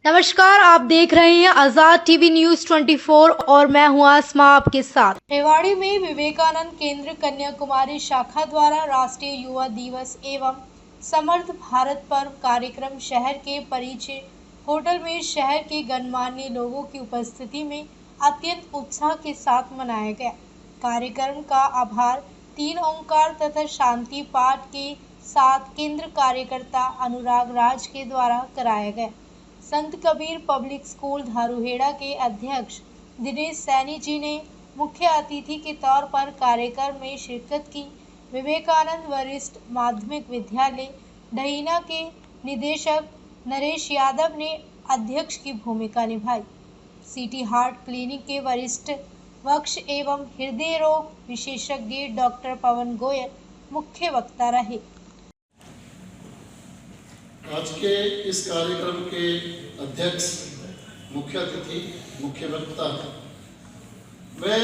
नमस्कार, आप देख रहे हैं आजाद टीवी न्यूज 24 और मैं हूं आसमा आपके साथ। रेवाड़ी में विवेकानंद केंद्र कन्याकुमारी शाखा द्वारा राष्ट्रीय युवा दिवस एवं समर्थ भारत पर्व कार्यक्रम शहर के परिचय होटल में शहर के गणमान्य लोगों की उपस्थिति में अत्यंत उत्साह के साथ मनाया गया। कार्यक्रम का आभार 3 ओंकार तथा शांति पाठ के साथ केंद्र कार्यकर्ता अनुराग राज के द्वारा कराया गया। संत कबीर पब्लिक स्कूल धारूहेड़ा के अध्यक्ष दिनेश सैनी जी ने मुख्य अतिथि के तौर पर कार्यक्रम में शिरकत की। विवेकानंद वरिष्ठ माध्यमिक विद्यालय डहीना के निदेशक नरेश यादव ने अध्यक्ष की भूमिका निभाई। सिटी हार्ट क्लिनिक के वरिष्ठ वक्ष एवं हृदय रोग विशेषज्ञ डॉक्टर पवन गोयल मुख्य वक्ता रहे। आज के इस कार्यक्रम के अध्यक्ष, मुख्य अतिथि, मुख्य वक्ता वे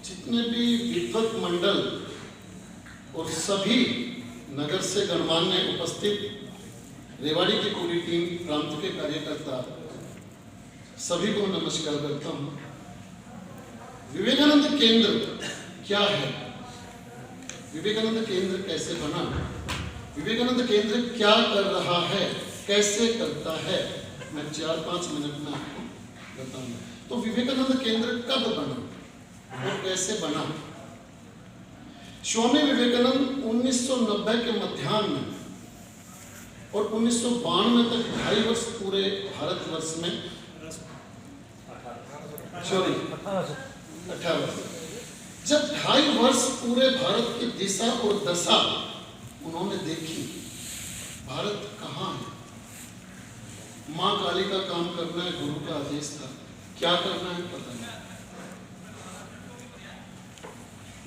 जितने भी विद्वत मंडल और सभी नगर से गणमान्य उपस्थित रेवाड़ी की पूरी टीम, प्रांत के कार्यकर्ता, सभी को नमस्कार करता हूँ। विवेकानंद केंद्र क्या है? विवेकानंद केंद्र कैसे बना? विवेकानंद केंद्र क्या कर रहा है, कैसे करता है, मैं 4-5 मिनट में आपको बताऊंगा। तो विवेकानंद केंद्र कब बना और कैसे बना? स्वामी विवेकानंद 1990 के मध्याह्न में और 1992 तक 2.5 वर्ष पूरे भारतवर्ष में 18 वर्ष, जब 2.5 वर्ष पूरे भारत की दिशा और दशा उन्होंने देखी, भारत कहाँ है, माँ काली का काम करना है, गुरु का आदेश था, क्या करना है पता नहीं।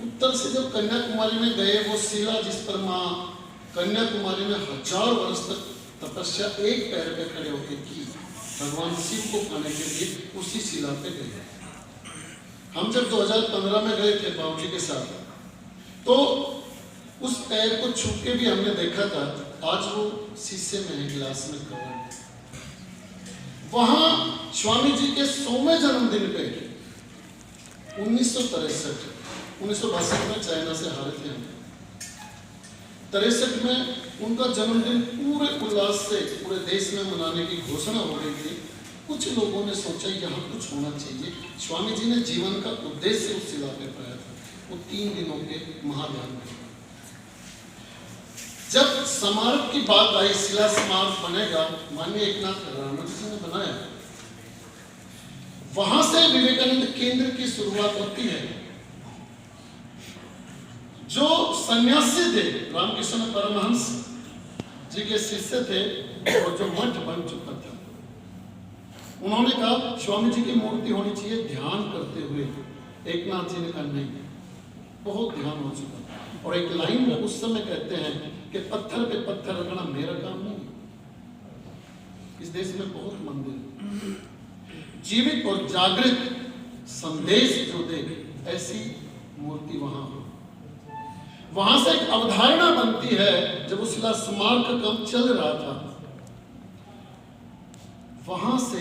उत्तर से जब कन्याकुमारी में गए, वो शिला जिस पर माँ कन्याकुमारी में 1000 वर्ष तक तपस्या एक पैर पे खड़े होकर की, भगवान शिव को पाने के लिए उसी शिला पे गए। हम जब 2015 में गए थे बाबूजी के साथ, तो उस पैर को छू के भी हमने देखा था, आज वो शीशे में है, गिलास में कवर। वहां स्वामी जी के 100वें जन्मदिन पे 1962 में चाइना से हारे थे हम। 63 में उनका जन्मदिन पूरे उल्लास से पूरे देश में मनाने की घोषणा हो गई थी। कुछ लोगों ने सोचा यहाँ कुछ होना चाहिए। स्वामी जी ने जीवन का उद्देश्य उस शिला पे पाया था, वो 3 दिनों के महाध्यान में। जब स्मारक की बात आई, शिला स्मारक बनेगा, माननीय एकनाथ राणा जी ने बनाया, वहां से विवेकानंद केंद्र की शुरुआत होती है। जो सन्यासी थे, रामकृष्ण परमहंस जी के शिष्य थे, और जो मठ बन चुका था, उन्होंने कहा स्वामी जी की मूर्ति होनी चाहिए ध्यान करते हुए। एकनाथ जी ने कहा नहीं, बहुत ध्यान हो चुका। और एक लाइन उस समय कहते हैं कि पत्थर पे पत्थर रखना मेरा काम नहीं। इस देश में बहुत मंदिर, जीवित और जागृत संदेश जो दे, ऐसी मूर्ति वहां हो। वहां से एक अवधारणा बनती है। जब उस शिला स्मारक का काम चल रहा था, वहां से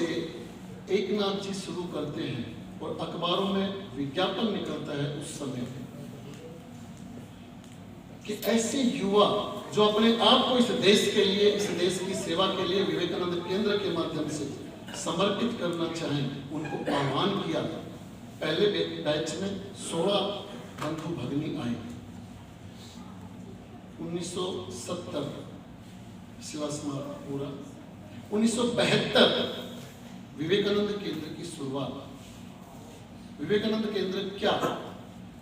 एकनाथ जी शुरू करते हैं और अखबारों में विज्ञापन निकलता है उस समय कि ऐसे युवा जो अपने आप को इस देश के लिए, इस देश की सेवा के लिए विवेकानंद केंद्र के माध्यम से समर्पित करना चाहें, उनको आह्वान किया। पहले बैच में 16 बंधु भगिनी आए। 1970 शिला स्मारक पूरा, 1972 विवेकानंद केंद्र की शुरुआत। विवेकानंद केंद्र क्या?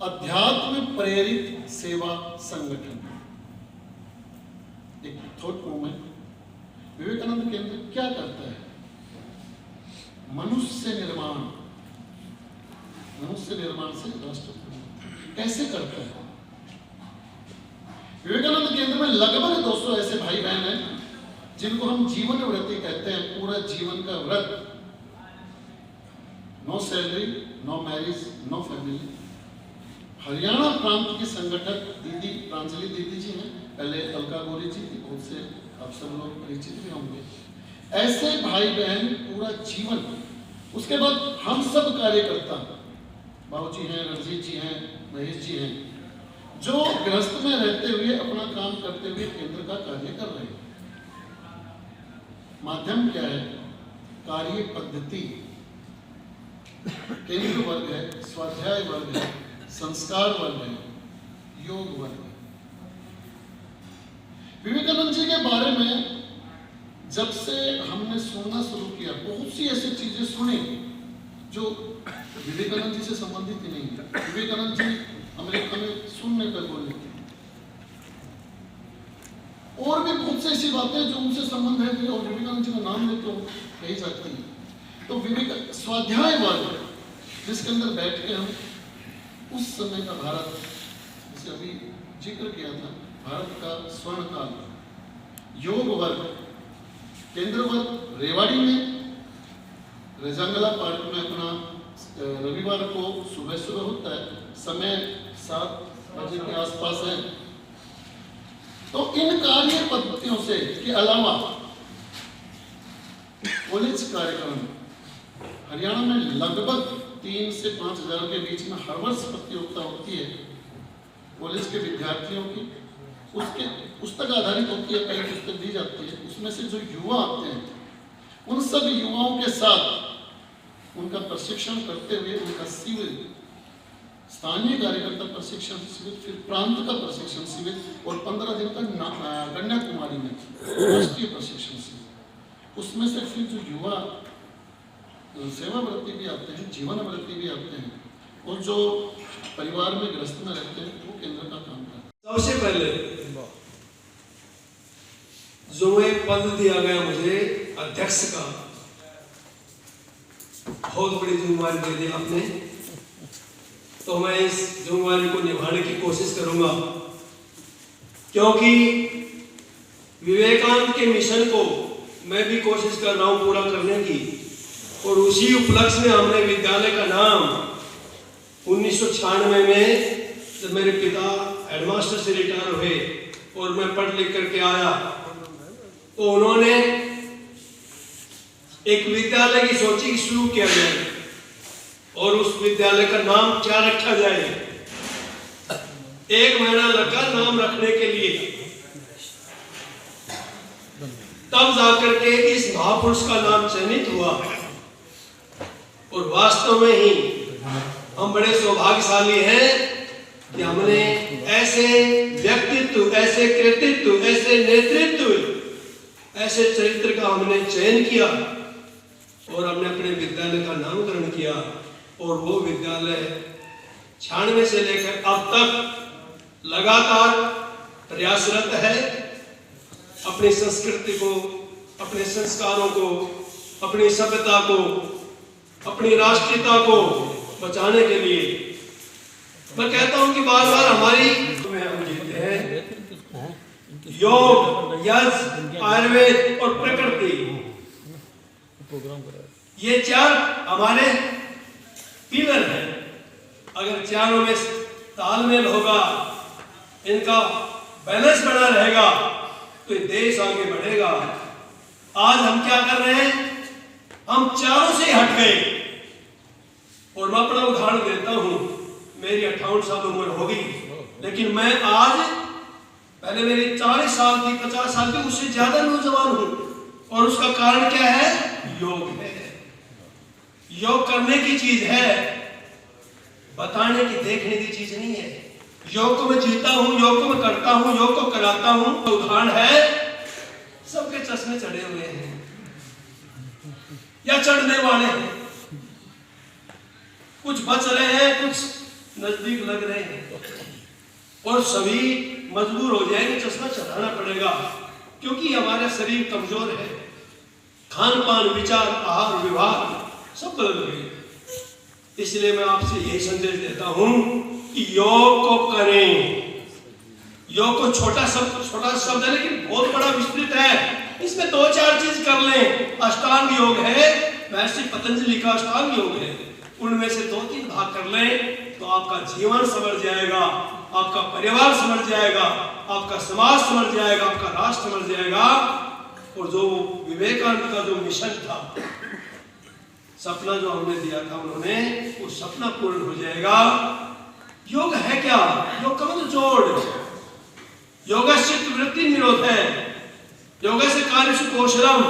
अध्यात्म प्रेरित सेवा संगठन। एक थॉट मूवमेंट। विवेकानंद केंद्र क्या करता है? मनुष्य निर्माण, मनुष्य निर्माण से राष्ट्र कैसे करता है? विवेकानंद केंद्र में लगभग 200 ऐसे भाई बहन हैं जिनको हम जीवन व्रती कहते हैं। पूरा जीवन का व्रत, no salary, no marriage, no family. Haryana प्रांत की संगठक दीदी प्रांजलि दीदी जी हैं, पहले अलका गौरी जी थी, उनसे आप सब लोग परिचित भी होंगे। ऐसे भाई बहन पूरा जीवन, उसके बाद हम सब कार्यकर्ता, बाबूजी हैं, रंजीत जी हैं, महेश जी हैं, जो गृहस्थ में रहते हुए अपना काम करते हुए केंद्र का कार्य कर रहे हैं। माध्यम क्या है? कार्य पद्धति। केंद्र वर्ग है, स्वाध्याय वर्ग है, संस्कार वर्ग है, योग वर्ग है। विवेकानंद जी के बारे में जब से हमने सुनना शुरू किया, बहुत सी ऐसी चीजें सुनी जो विवेकानंद जी से संबंधित ही नहीं है। विवेकानंद जी अमेरिका में सुनने पर बोले थे, और भी बहुत सी ऐसी बातें जो उनसे संबंध है और विवेकानंद जी का नाम लेते हो कही जाती है। तो विवेक स्वाध्याय वर्ग, जिसके अंदर बैठ के हम उस समय का भारत, जिसे अभी जिक्र किया था, भारत का स्वर्ण काल, योग वर्ग, केंद्र वर्ग रेवाड़ी में रेजांगला पार्क में अपना रविवार को सुबह होता है, समय 7 बजे के आसपास है। तो इन कार्य पद्धतियों से के अलावा कॉलेज कार्यक्रम हरियाणा में लगभग 3 से 5 हजार के बीच में हर वर्ष प्रतियोगिता होती है कॉलेज के विद्यार्थियों की। उसके पुस्तक आधारित होती है, कई पुस्तक दी जाती है। उसमें से जो युवा आते हैं, उन सब युवाओं के साथ उनका प्रशिक्षण करते हुए उनका शिविर, स्थानीय कार्यकर्ता प्रशिक्षण शिविर, फिर प्रांत का प्रशिक्षण शिविर और 15 दिन का कन्याकुमारी में राष्ट्रीय प्रशिक्षण शिविर। उसमें से फिर जो युवा सेवावृत्ति भी आते हैं, जीवन वृत्ति भी आते हैं, और जो परिवार में गृहस्थ में रहते हैं, वो केंद्र का काम करते हैं। सबसे पहले जो एक पद दिया गया मुझे अध्यक्ष का, बहुत बड़ी जिम्मेवारी दे दी आपने, तो मैं इस जिम्मेवारी को निभाने की कोशिश करूंगा, क्योंकि विवेकानंद के मिशन को मैं भी कोशिश कर रहा हूं पूरा करने की। और उसी उपलक्ष्य में हमने विद्यालय का नाम 1996 में, जब मेरे पिता हेडमास्टर से रिटायर हुए और मैं पढ़ लिख करके आया, तो उन्होंने एक विद्यालय की सोची कि शुरू किया जाए और उस विद्यालय का नाम क्या रखा जाए। 1 महीना लगा नाम रखने के लिए, तब जाकर के इस महापुरुष का नाम चयनित हुआ। और वास्तव में ही हम बड़े सौभाग्यशाली हैं कि हमने ऐसे व्यक्तित्व, ऐसे कृतित्व, ऐसे नेतृत्व, ऐसे चरित्र का हमने चयन किया और हमने अपने विद्यालय का नामकरण किया। और वो विद्यालय 96 से लेकर अब तक लगातार प्रयासरत है अपनी संस्कृति को, अपने संस्कारों को, अपनी सभ्यता को, अपनी राष्ट्रीयता को बचाने के लिए। मैं कहता हूं कि बार बार हमारी हम जीते हैं योग, यज्ञ, आयुर्वेद और प्रकृति, ये 4 हमारे पिलर हैं। अगर चारों में तालमेल होगा, इनका बैलेंस बना रहेगा, तो ये देश आगे बढ़ेगा। आज हम क्या कर रहे हैं? हम चारों से हट गए। और मैं अपना उदाहरण देता हूं, मेरी 58 साल उम्र होगी, लेकिन मैं आज, पहले मेरी 40 साल थी, 50 साल की, उससे ज्यादा नौजवान हूं। और उसका कारण क्या है? योग है। योग करने की चीज है, बताने की, देखने की चीज नहीं है। योग को मैं जीता हूं, योग को मैं करता हूं, योग को कराता हूं। तो उदाहरण है, सबके चश्मे चढ़े हुए हैं या चढ़ने वाले हैं, कुछ बच रहे हैं, कुछ नजदीक लग रहे हैं, और सभी मजबूर हो जाएंगे, चश्मा चढ़ाना पड़ेगा, क्योंकि हमारा शरीर कमजोर है। खान पान, विचार, आहार, व्यवहार सब बदल गए। इसलिए मैं आपसे यही संदेश देता हूं कि योग को करें। योग को छोटा शब्द है, लेकिन बहुत बड़ा विस्तृत है। इसमें 2-4 चीज कर लें। अष्टांग योग है, महर्षि पतंजलि का अष्टांग योग है, उनमें से 2-3 भाग कर लें तो आपका जीवन संवर जाएगा, आपका परिवार संवर जाएगा, आपका समाज संवर जाएगा, आपका राष्ट्र संवर जाएगा। और जो विवेकानंद का जो मिशन था, सपना जो हमने दिया था उन्होंने, वो सपना पूर्ण हो जाएगा। योग है क्या? योग का मतलब जोड़। योगा चित्त वृत्ति निरोध है, योगा से कार्य से कौशलम।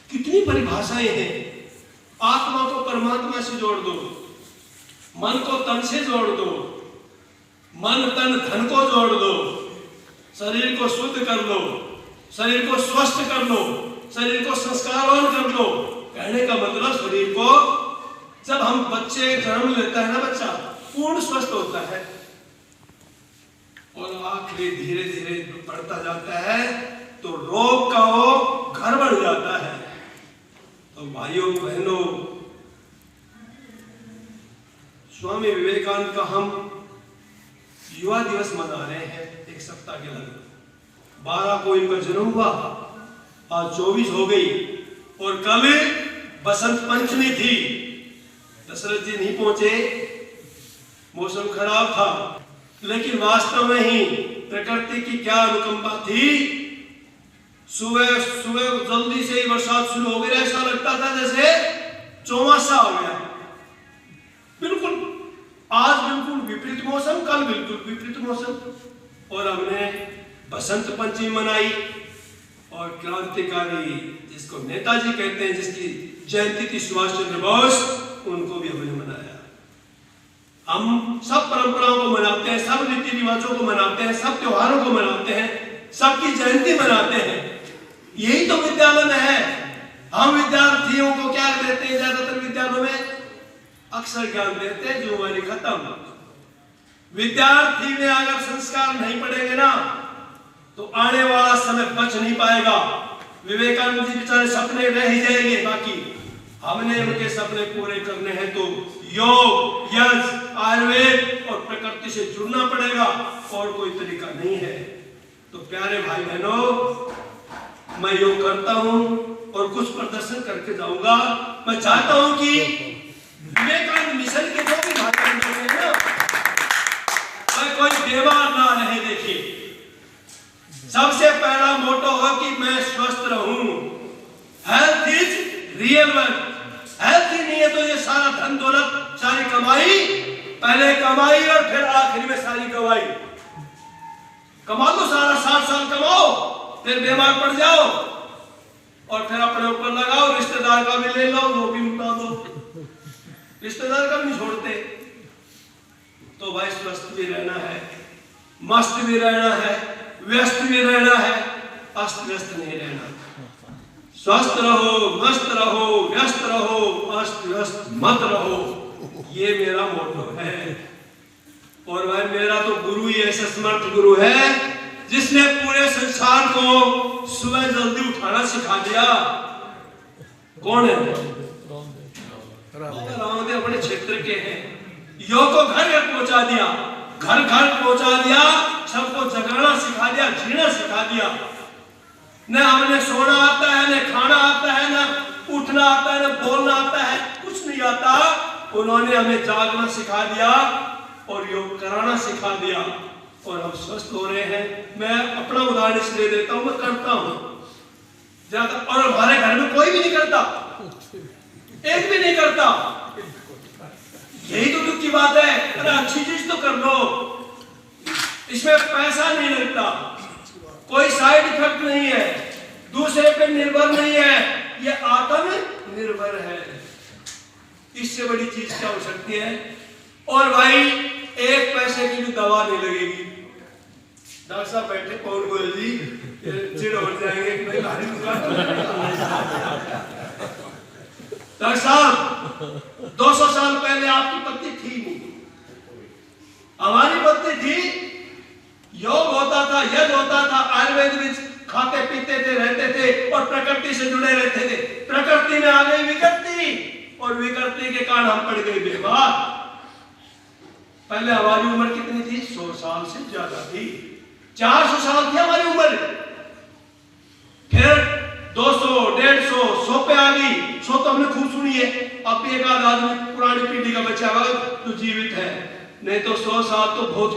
कितनी परिभाषाएं हैं। आत्मा को परमात्मा से जोड़ दो, मन को तन से जोड़ दो, मन तन धन को जोड़ दो, शरीर को शुद्ध कर लो, शरीर को स्वस्थ कर लो, शरीर को संस्कारवान कर लो। कहने का मतलब शरीर को, जब हम बच्चे जन्म लेता है ना, बच्चा पूर्ण स्वस्थ होता है और आखिरी धीरे धीरे बढ़ता जाता है तो रोग का वो घर बन जाता है। तो भाइयों बहनों, स्वामी विवेकानंद का हम युवा दिवस मना रहे हैं, एक सप्ताह के लगभग। 12 को इनका जन्म हुआ, आज 24 हो गई और कल बसंत पंचमी थी। दशरथ जी नहीं पहुंचे, मौसम खराब था, लेकिन वास्तव में ही प्रकृति की क्या अनुकंपा थी। सुबह सुबह जल्दी से ही बरसात शुरू हो गई, ऐसा लगता था जैसे चौमासा आ गया। बिल्कुल आज बिल्कुल विपरीत मौसम, कल बिल्कुल विपरीत मौसम। और हमने बसंत पंचमी मनाई और क्रांतिकारी जिसको नेताजी कहते हैं, जिसकी जयंती थी सुभाष चंद्र बोस, उनको भी हमने मनाया। हम सब परंपराओं को मनाते हैं, सब रीति रिवाजों को मनाते हैं, सब त्योहारों को मनाते हैं, सबकी जयंती मनाते हैं। यही तो विद्यालय में है। हम विद्यार्थियों को क्या देते हैं? ज्यादातर विद्यालयों में अक्षर ज्ञान देते हैं, जुम्मेवारी खत्म। विद्यार्थी में अगर संस्कार नहीं पड़ेंगे ना, तो आने वाला समय बच नहीं पाएगा। विवेकानंद जी बेचारे सपने रह ही जाएंगे, बाकी हमने उनके सपने पूरे करने हैं तो योग, यज्ञ, आयुर्वेद और प्रकृति से जुड़ना पड़ेगा, और कोई तरीका नहीं है। तो प्यारे भाई बहनों, मैं योग करता हूं और कुछ प्रदर्शन करके जाऊंगा। मैं चाहता हूं कि विवेकानंद मिशन के जो भी भाषण हैं ना, मैं कोई बीमार ना रहे। देखिए, सबसे पहला मोटो हो कि मैं स्वस्थ रहूं। Health is real wealth. Health ही नहीं है तो ये सारा धन दौलत, सारी कमाई, पहले कमाई और फिर आखिरी में सारी गवाई। कमा दो सारा, 60 साल कमाओ, फिर बीमार पड़ जाओ और फिर अपने ऊपर लगाओ, रिश्तेदार का भी ले लो, वो भी उठा दो, रिश्तेदार का भी छोड़ते। तो भाई स्वस्थ भी रहना है, मस्त भी रहना है, व्यस्त भी रहना है, अस्त व्यस्त नहीं रहना। स्वस्थ रहो, मस्त रहो, व्यस्त रहो, अस्त व्यस्त मत रहो, ये मेरा मोटो है। और भाई मेरा तो गुरु ही ऐसा समर्थ गुरु है जिसने पूरे संसार को सुबह जल्दी उठाना सिखा दिया। कौन है? रामदेव अपने क्षेत्र के हैं। योग को घर घर पहुंचा दिया, घर घर पहुंचा दिया, सबको जगाना सिखा दिया, जीना सिखा दिया। न हमने सोना आता है, न खाना आता है, न उठना आता है, न बोलना आता है, कुछ नहीं आता। उन्होंने हमें जागना सिखा दिया और योग कराना सिखा दिया, और हम स्वस्थ हो रहे हैं। मैं अपना उदाहरण इसलिए देता हूं, मैं करता हूं ज्यादा, और हमारे घर में कोई भी नहीं करता, एक भी नहीं करता। यही तो दुख की बात है। अरे अच्छी चीज तो कर लो, इसमें पैसा नहीं लगता, कोई साइड इफेक्ट नहीं है, दूसरे पे निर्भर नहीं है, ये आत्म निर्भर है। इससे बड़ी चीज क्या हो सकती है? और भाई एक पैसे की भी दवा नहीं लगेगी। डॉक्टर साहब बैठे, पवन गोयल जी, चिड़ हो जाएंगे कि भाई डॉक्टर साहब 200 साल पहले आपकी पत्नी थी नहीं, हमारी पत्नी थी। योग होता था, यज्ञ होता था, आयुर्वेद में खाते पीते थे, रहते थे और प्रकृति से जुड़े रहते थे। प्रकृति में आ गई विकृति और विकृति के कारण हम पड़ गए बीमार। पहले हमारी उम्र कितनी थी? 100 साल से ज्यादा थी, 400 साल थी हमारी उम्र, फिर 200, 150, 100 पे आ गई। 100 तो हमने खूब सुनी है। अब भी एक आध आदमी पुरानी पीढ़ी का बच्चा तो जीवित है, नहीं तो 100 साल तो बहुत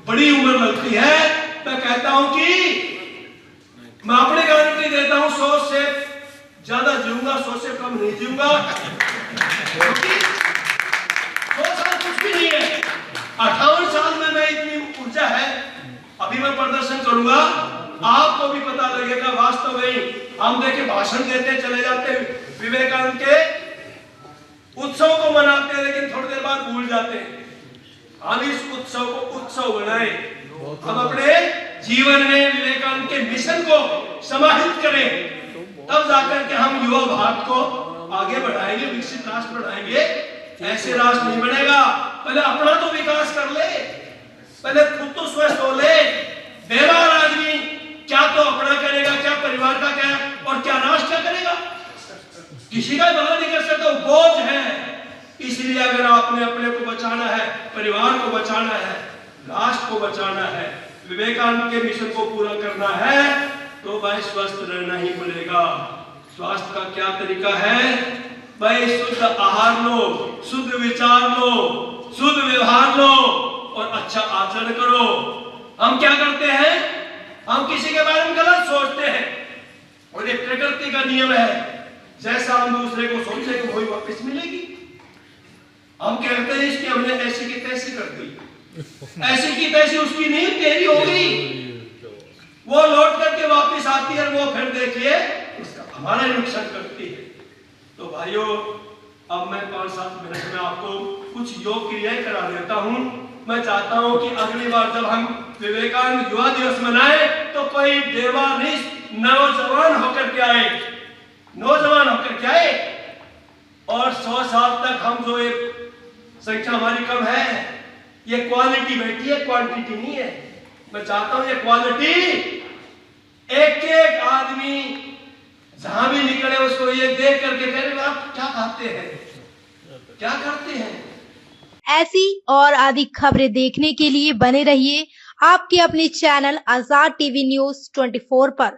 बड़ी उम्र लगती है। मैं कहता हूं कि मैं अपने गारंटी देता हूं 100 से ज्यादा जीऊंगा, 100 से कम नहीं जीऊंगा, क्योंकि 100 साल कुछ भी नहीं है। 58 साल में मैं इतनी ऊर्जा है, अभी मैं प्रदर्शन करूंगा, आपको भी पता लगेगा। वास्तव में हम देखे भाषण देते चले जाते, विवेकानंद के उत्सव को मनाते हैं, लेकिन थोड़ी देर बाद भूल जाते हैं। हम इस उत्सव को उत्सव बनाए, हम अपने जीवन में विवेकानंद के मिशन को समाहित करें, तब जाकर के हम युवा भारत को आगे बढ़ाएंगे, विकसित राष्ट्र बनाएंगे। ऐसे राष्ट्र नहीं बनेगा, पहले अपना तो विकास कर ले, पहले खुद तो स्वस्थ हो ले। बेमार आदमी क्या तो अपना करेगा, क्या परिवार का क्या, और क्या राष्ट्र क्या करेगा, किसी का भला नहीं कर सकता, बोझ है। इसलिए अगर आपने अपने को बचाना है, परिवार को बचाना है, राष्ट्र को बचाना है, विवेकानंद के मिशन को पूरा करना है, तो भाई स्वस्थ रहना ही पड़ेगा। स्वास्थ्य का क्या तरीका है भाई? शुद्ध आहार लो, शुद्ध विचार लो, शुद्ध व्यवहार लो और अच्छा आचरण करो। हम क्या करते हैं? हम किसी के बारे में गलत सोचते हैं, और ये प्रकृति का नियम है, जैसा हम दूसरे को सोचेंगे वही वापस मिलेगी। हम कहते हैं इसकी हमने ऐसी की तैसी कर दी, ऐसी की तैसी उसकी नहीं, तेरी हो गई, वो लौट करके वापस आती है, वो फिर देखिए उसका हमारा नुकसान करती है। तो भाइयों, अब मैं 5-7 मिनट में आपको कुछ योग क्रियाएं करा देता हूं। मैं चाहता हूं कि अगली बार जब हम विवेकानंद युवा दिवस मनाए तो कोई देवा नहीं, नौजवान होकर के आए, नौजवान होकर के आए, और 100 साल तक हम जो एक संख्या हमारी कम है, ये क्वालिटी बैठी है, क्वांटिटी नहीं है। मैं चाहता हूं ये क्वालिटी, एक एक आदमी जहां भी निकले उसको ये देख करके कह रहे आप क्या खाते हैं, क्या करते हैं। ऐसी और अधिक खबरें देखने के लिए बने रहिए आपके अपने चैनल आजाद टीवी न्यूज 24 पर।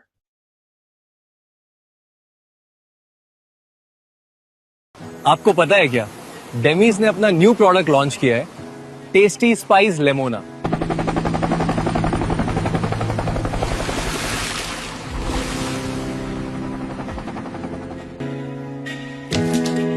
आपको पता है क्या, डेमीज ने अपना न्यू प्रोडक्ट लॉन्च किया है, टेस्टी स्पाइस लेमोना।